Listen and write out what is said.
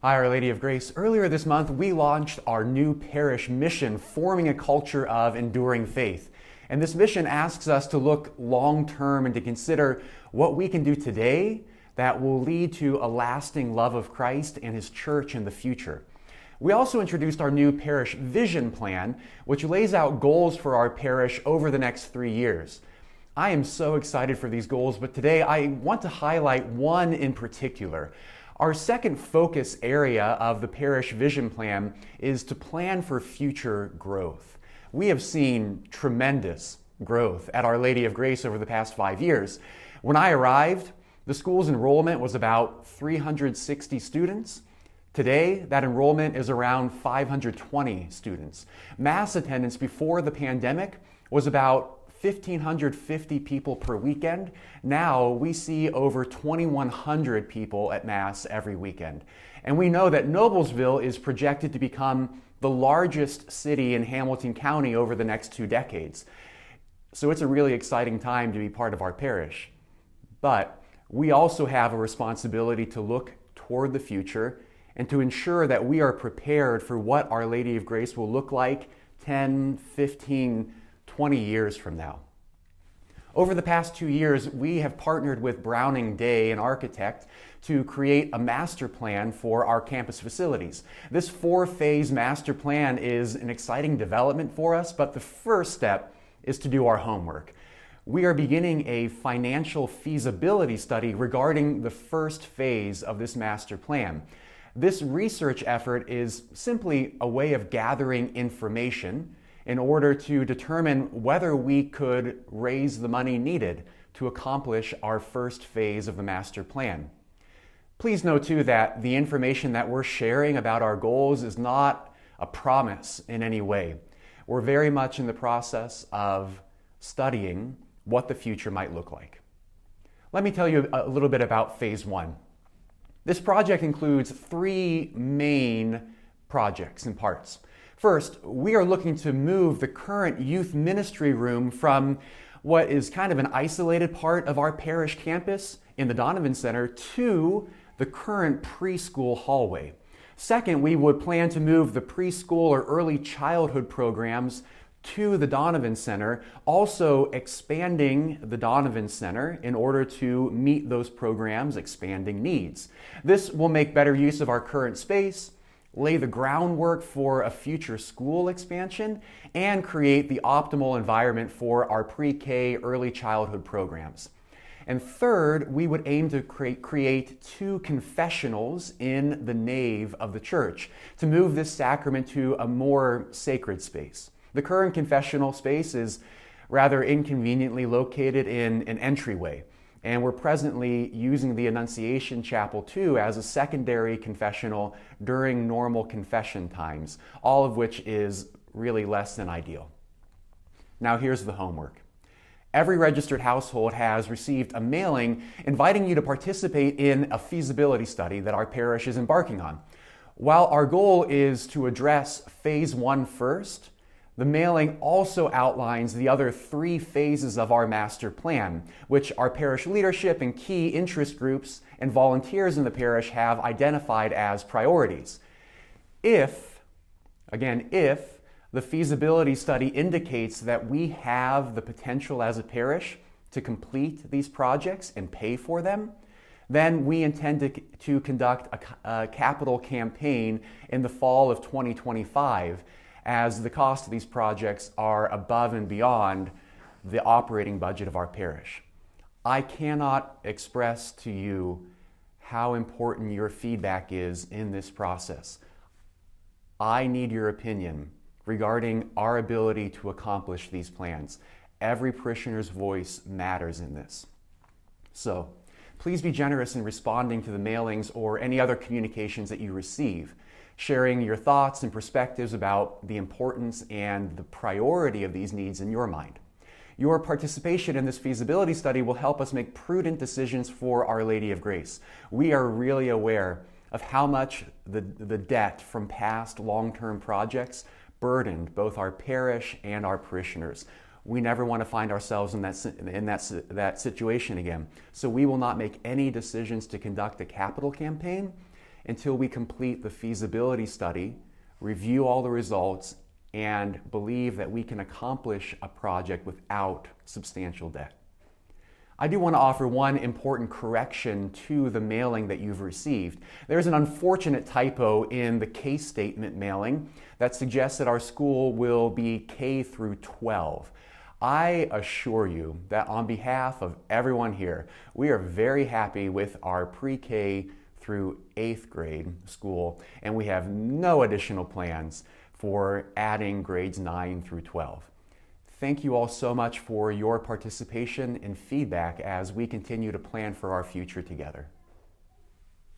Hi, Our Lady of Grace. Earlier this month, we launched our new parish mission, Forming a Culture of Enduring Faith. And this mission asks us to look long-term and to consider what we can do today that will lead to a lasting love of Christ and His church in the future. We also introduced our new parish vision plan, which lays out goals for our parish over the next 3 years. I am so excited for these goals, but today I want to highlight one in particular. Our second focus area of the parish vision plan is to plan for future growth. We have seen tremendous growth at Our Lady of Grace over the past 5 years. When I arrived, the school's enrollment was about 360 students. Today, that enrollment is around 520 students. Mass attendance before the pandemic was about 1,550 people per weekend. Now we see over 2,100 people at Mass every weekend. And we know that Noblesville is projected to become the largest city in Hamilton County over the next 2 decades. So it's a really exciting time to be part of our parish. But we also have a responsibility to look toward the future and to ensure that we are prepared for what Our Lady of Grace will look like 10, 15, 20 years from now. Over the past 2 years, we have partnered with Browning Day, an architect, to create a master plan for our campus facilities. This 4-phase master plan is an exciting development for us, but the first step is to do our homework. We are beginning a financial feasibility study regarding the first phase of this master plan. This research effort is simply a way of gathering information in order to determine whether we could raise the money needed to accomplish our first phase of the master plan. Please know too that the information that we're sharing about our goals is not a promise in any way. We're very much in the process of studying what the future might look like. Let me tell you a little bit about phase 1. This project includes 3 main projects and parts. First, we are looking to move the current youth ministry room from what is kind of an isolated part of our parish campus in the Donovan Center to the current preschool hallway. Second, we would plan to move the preschool or early childhood programs to the Donovan Center, also expanding the Donovan Center in order to meet those programs' expanding needs. This will make better use of our current space, lay the groundwork for a future school expansion, and create the optimal environment for our pre-K early childhood programs. And third, we would aim to create 2 confessionals in the nave of the church to move this sacrament to a more sacred space. The current confessional space is rather inconveniently located in an entryway, and we're presently using the Annunciation Chapel too as a secondary confessional during normal confession times, all of which is really less than ideal. Now here's the homework. Every registered household has received a mailing inviting you to participate in a feasibility study that our parish is embarking on. While our goal is to address phase 1 first, the mailing also outlines the other 3 phases of our master plan, which our parish leadership and key interest groups and volunteers in the parish have identified as priorities. If the feasibility study indicates that we have the potential as a parish to complete these projects and pay for them, then we intend to conduct a capital campaign in the fall of 2025, as the cost of these projects are above and beyond the operating budget of our parish. I cannot express to you how important your feedback is in this process. I need your opinion regarding our ability to accomplish these plans. Every parishioner's voice matters in this. So, please be generous in responding to the mailings or any other communications that you receive, sharing your thoughts and perspectives about the importance and the priority of these needs in your mind. Your participation in this feasibility study will help us make prudent decisions for Our Lady of Grace. We are really aware of how much the debt from past long-term projects burdened both our parish and our parishioners. We never want to find ourselves in that situation again. So we will not make any decisions to conduct a capital campaign until we complete the feasibility study, review all the results, and believe that we can accomplish a project without substantial debt. I do want to offer one important correction to the mailing that you've received. There's an unfortunate typo in the case statement mailing that suggests that our school will be K through 12. I assure you that on behalf of everyone here, we are very happy with our pre-K through 8th grade school, and we have no additional plans for adding grades 9 through 12. Thank you all so much for your participation and feedback as we continue to plan for our future together.